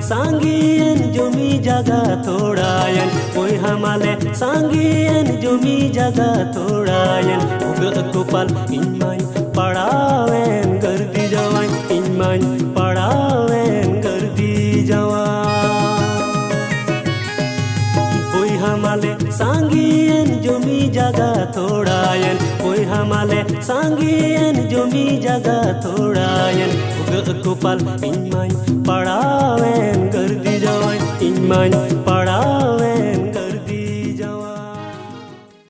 sangien jumi jaga thodayan oi hamale sangien jumi jaga thodayan uga kopal inman padawen gardi jawan inman padawen gardi jawan oi hamale sangien jumi jaga thodayan oi hamale sangien jumi jaga thodayan uga kopal inman padawen gardi jawan inman